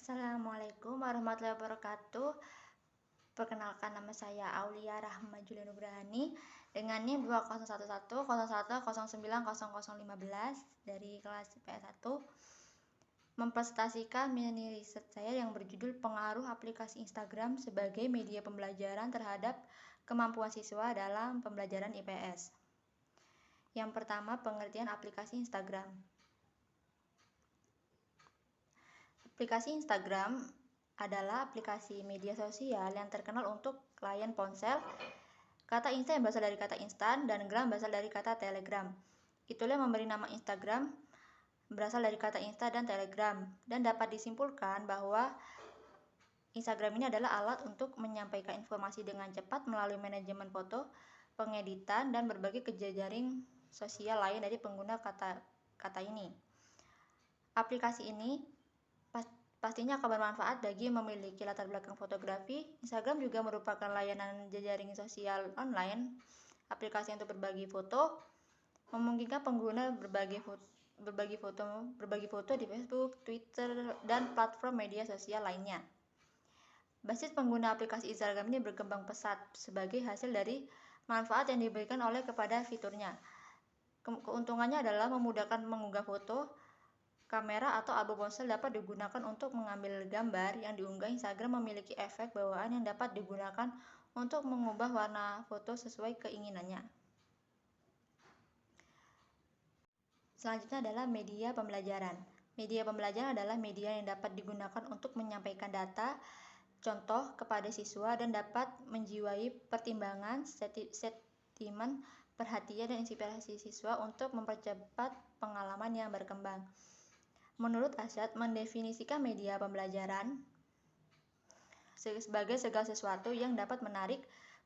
Assalamualaikum warahmatullahi wabarakatuh. Perkenalkan, nama saya Aulia Rahma Julian Nugrahani dengan NIM 201101090015 dari kelas IPS 1, mempresentasikan mini riset saya yang berjudul Pengaruh Aplikasi Instagram sebagai Media Pembelajaran terhadap Kemampuan Siswa dalam Pembelajaran IPS. Yang pertama, pengertian aplikasi Instagram. Aplikasi Instagram adalah aplikasi media sosial yang terkenal untuk klien ponsel. Kata Insta yang berasal dari kata instan dan gram berasal dari kata telegram. Itulah yang memberi nama Instagram berasal dari kata insta dan telegram, dan dapat disimpulkan bahwa Instagram ini adalah alat untuk menyampaikan informasi dengan cepat melalui manajemen foto, pengeditan, dan berbagai jejaring sosial lain dari pengguna kata ini. Aplikasi ini pastinya akan bermanfaat bagi yang memiliki latar belakang fotografi. Instagram juga merupakan layanan jejaring sosial online. Aplikasi untuk berbagi foto memungkinkan pengguna berbagi foto di Facebook, Twitter, dan platform media sosial lainnya. Basis pengguna aplikasi Instagram ini berkembang pesat sebagai hasil dari manfaat yang diberikan oleh kepada fiturnya. Keuntungannya adalah memudahkan mengunggah foto. Kamera atau album ponsel dapat digunakan untuk mengambil gambar yang diunggah. Instagram memiliki efek bawaan yang dapat digunakan untuk mengubah warna foto sesuai keinginannya. Selanjutnya adalah media pembelajaran. Media pembelajaran adalah media yang dapat digunakan untuk menyampaikan data, contoh kepada siswa dan dapat menjiwai pertimbangan, sentimen, perhatian, dan inspirasi siswa untuk mempercepat pengalaman yang berkembang. Menurut Asyad, mendefinisikan media pembelajaran sebagai segala sesuatu yang dapat menarik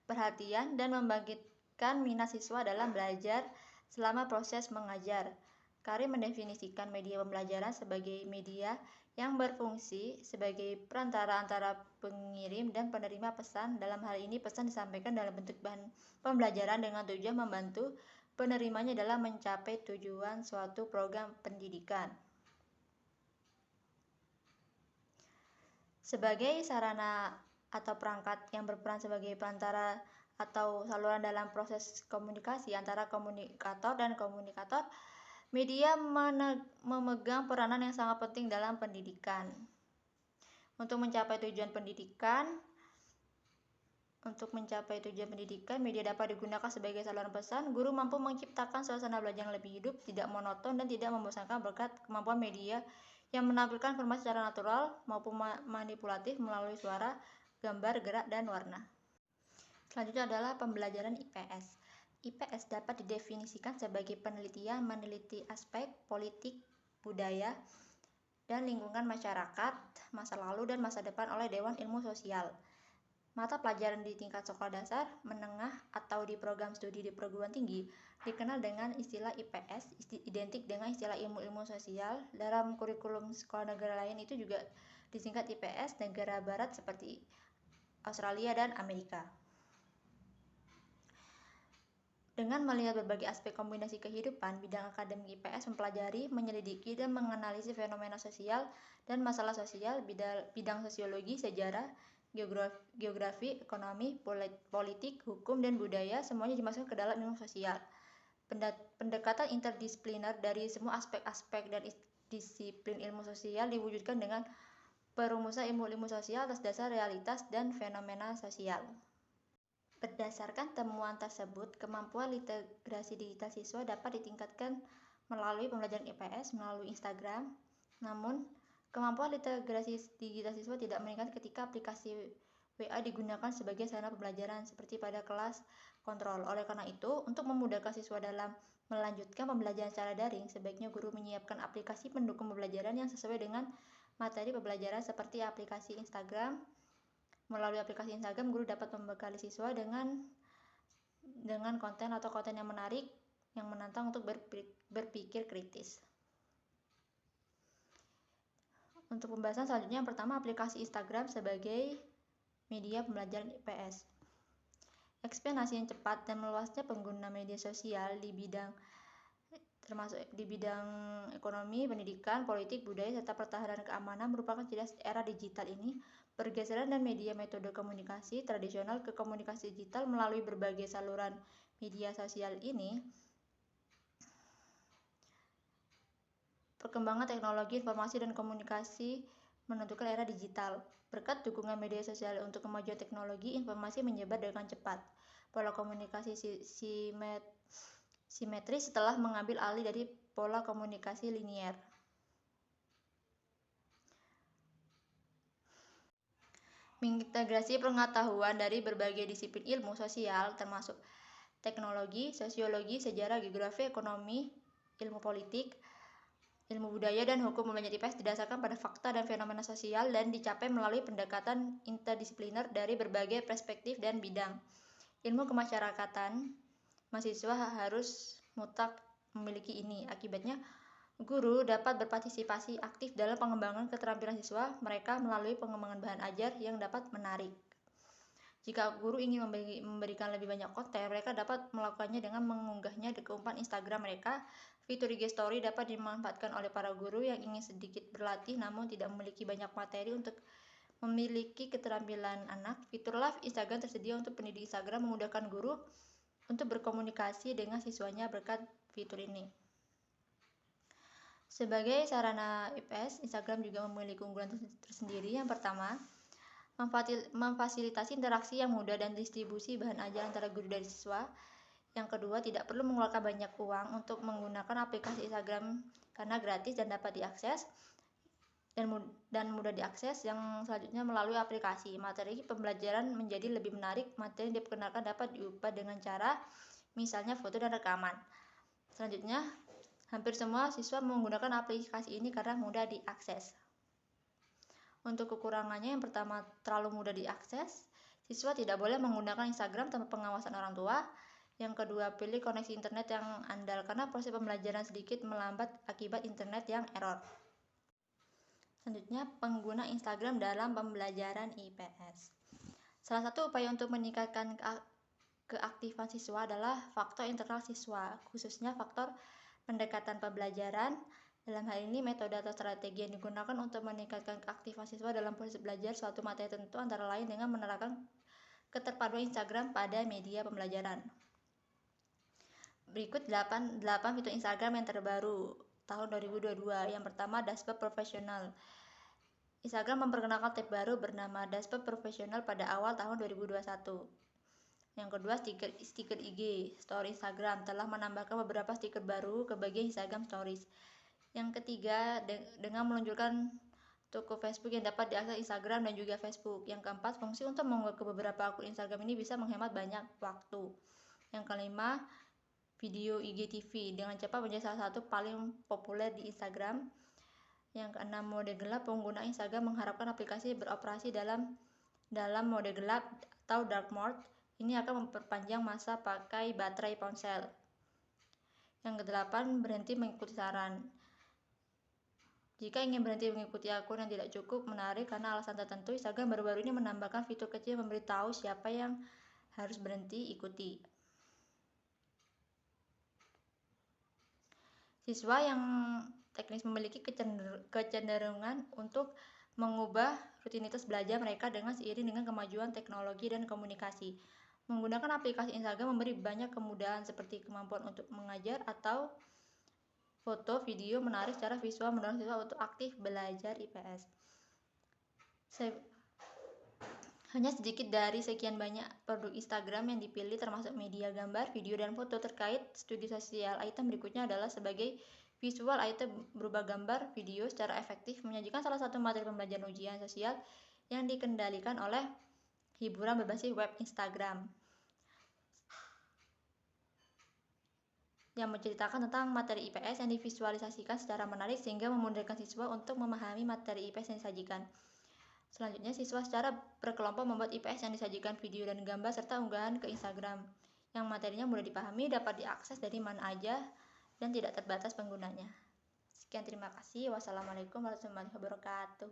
perhatian dan membangkitkan minat siswa dalam belajar selama proses mengajar. Karim mendefinisikan media pembelajaran sebagai media yang berfungsi sebagai perantara antara pengirim dan penerima pesan. Dalam hal ini, pesan disampaikan dalam bentuk bahan pembelajaran dengan tujuan membantu penerimanya dalam mencapai tujuan suatu program pendidikan. Sebagai sarana atau perangkat yang berperan sebagai perantara atau saluran dalam proses komunikasi antara komunikator dan komunikator, media memegang peranan yang sangat penting dalam pendidikan. Untuk mencapai tujuan pendidikan, media dapat digunakan sebagai saluran pesan. Guru mampu menciptakan suasana belajar yang lebih hidup, tidak monoton, dan tidak membosankan berkat kemampuan media yang menampilkan informasi secara natural maupun manipulatif melalui suara, gambar, gerak, dan warna. Selanjutnya adalah pembelajaran IPS. IPS dapat didefinisikan sebagai penelitian meneliti aspek politik, budaya, dan lingkungan masyarakat, masa lalu dan masa depan oleh Dewan Ilmu Sosial. Mata pelajaran di tingkat sekolah dasar, menengah, atau di program studi di perguruan tinggi dikenal dengan istilah IPS, identik dengan istilah ilmu-ilmu sosial. Dalam kurikulum sekolah negara lain itu juga disingkat IPS negara barat seperti Australia dan Amerika. Dengan melihat berbagai aspek kombinasi kehidupan, bidang akademik IPS mempelajari, menyelidiki, dan menganalisis fenomena sosial dan masalah sosial. Bidang sosiologi, sejarah, geografi, ekonomi, politik, hukum, dan budaya semuanya dimasukkan ke dalam ilmu sosial. Pendekatan interdisipliner dari semua aspek-aspek dan disiplin ilmu sosial diwujudkan dengan perumusan ilmu-ilmu sosial atas dasar realitas dan fenomena sosial. Berdasarkan temuan tersebut, kemampuan literasi digital siswa dapat ditingkatkan melalui pembelajaran IPS melalui Instagram. Namun, kemampuan literasi digital siswa tidak meningkat ketika aplikasi WA digunakan sebagai sarana pembelajaran seperti pada kelas kontrol. Oleh karena itu, untuk memudahkan siswa dalam melanjutkan pembelajaran secara daring, sebaiknya guru menyiapkan aplikasi pendukung pembelajaran yang sesuai dengan materi pembelajaran seperti aplikasi Instagram. Melalui aplikasi Instagram, guru dapat membekali siswa dengan konten yang menarik, yang menantang untuk berpikir kritis. Untuk pembahasan selanjutnya, yang pertama, aplikasi Instagram sebagai media pembelajaran IPS. Ekspansi yang cepat dan meluasnya pengguna media sosial di bidang termasuk di bidang ekonomi, pendidikan, politik, budaya, serta pertahanan keamanan merupakan ciri khas era digital ini. Pergeseran dan media metode komunikasi tradisional ke komunikasi digital melalui berbagai saluran media sosial ini. Perkembangan teknologi informasi dan komunikasi menentukan era digital. Berkat dukungan media sosial untuk kemajuan teknologi, informasi menyebar dengan cepat. Pola komunikasi simetris setelah mengambil alih dari pola komunikasi linier. Mengintegrasi pengetahuan dari berbagai disiplin ilmu sosial termasuk teknologi, sosiologi, sejarah, geografi, ekonomi, ilmu politik, ilmu budaya, dan hukum belajar IPS didasarkan pada fakta dan fenomena sosial dan dicapai melalui pendekatan interdisipliner dari berbagai perspektif dan bidang. Ilmu kemasyarakatan, mahasiswa harus mutlak memiliki ini. Akibatnya, guru dapat berpartisipasi aktif dalam pengembangan keterampilan siswa mereka melalui pengembangan bahan ajar yang dapat menarik. Jika guru ingin memberikan lebih banyak konten, mereka dapat melakukannya dengan mengunggahnya ke umpan Instagram mereka. Fitur IG Story dapat dimanfaatkan oleh para guru yang ingin sedikit berlatih namun tidak memiliki banyak materi untuk memiliki keterampilan anak. Fitur Live Instagram tersedia untuk pendidik Instagram memudahkan guru untuk berkomunikasi dengan siswanya berkat fitur ini. Sebagai sarana IPS, Instagram juga memiliki keunggulan tersendiri. Yang pertama, memfasilitasi interaksi yang mudah dan distribusi bahan ajar antara guru dan siswa. Yang kedua, tidak perlu mengeluarkan banyak uang untuk menggunakan aplikasi Instagram karena gratis dan dapat diakses dan mudah diakses. Yang selanjutnya, melalui aplikasi, materi pembelajaran menjadi lebih menarik. Materi yang diperkenalkan dapat diubah dengan cara misalnya foto dan rekaman. Selanjutnya, hampir semua siswa menggunakan aplikasi ini karena mudah diakses. Untuk kekurangannya, yang pertama, terlalu mudah diakses. Siswa tidak boleh menggunakan Instagram tanpa pengawasan orang tua. Yang kedua, pilih koneksi internet yang andal karena proses pembelajaran sedikit melambat akibat internet yang error. Selanjutnya, pengguna Instagram dalam pembelajaran IPS. Salah satu upaya untuk meningkatkan keaktifan siswa adalah faktor internal siswa, khususnya faktor pendekatan pembelajaran. Dalam hal ini, metode atau strategi yang digunakan untuk meningkatkan keaktifan siswa dalam proses belajar suatu materi tertentu antara lain dengan menerapkan keterpaduan Instagram pada media pembelajaran. Berikut 8 fitur Instagram yang terbaru tahun 2022. Yang pertama, dashboard profesional. Instagram memperkenalkan tab baru bernama dashboard profesional pada awal tahun 2021. Yang kedua, stiker IG. Story Instagram telah menambahkan beberapa stiker baru ke bagian Instagram Stories. Yang ketiga, dengan meluncurkan toko Facebook yang dapat diakses Instagram dan juga Facebook. Yang keempat, fungsi untuk mengunggah ke beberapa akun Instagram ini bisa menghemat banyak waktu. Yang kelima, video IGTV dengan cepat menjadi salah satu paling populer di Instagram. Yang keenam, mode gelap. Pengguna Instagram mengharapkan aplikasi beroperasi dalam mode gelap atau dark mode. Ini akan memperpanjang masa pakai baterai ponsel. Yang kedelapan, berhenti mengikuti saran. Jika ingin berhenti mengikuti akun yang tidak cukup menarik karena alasan tertentu, Instagram baru-baru ini menambahkan fitur kecil memberitahu siapa yang harus berhenti ikuti. Siswa yang teknis memiliki kecenderungan untuk mengubah rutinitas belajar mereka dengan seiring dengan kemajuan teknologi dan komunikasi. Menggunakan aplikasi Instagram memberi banyak kemudahan seperti kemampuan untuk mengajar atau foto, video menarik secara visual mendorong siswa untuk aktif belajar IPS. Hanya sedikit dari sekian banyak produk Instagram yang dipilih termasuk media gambar, video, dan foto terkait studi sosial. Item berikutnya adalah sebagai visual item berupa gambar, video secara efektif menyajikan salah satu materi pembelajaran ujian sosial yang dikendalikan oleh hiburan berbasis web Instagram yang menceritakan tentang materi IPS yang divisualisasikan secara menarik sehingga memudahkan siswa untuk memahami materi IPS yang disajikan. Selanjutnya, siswa secara berkelompok membuat IPS yang disajikan video dan gambar serta unggahan ke Instagram yang materinya mudah dipahami, dapat diakses dari mana aja, dan tidak terbatas penggunanya. Sekian, terima kasih. Wassalamualaikum warahmatullahi wabarakatuh.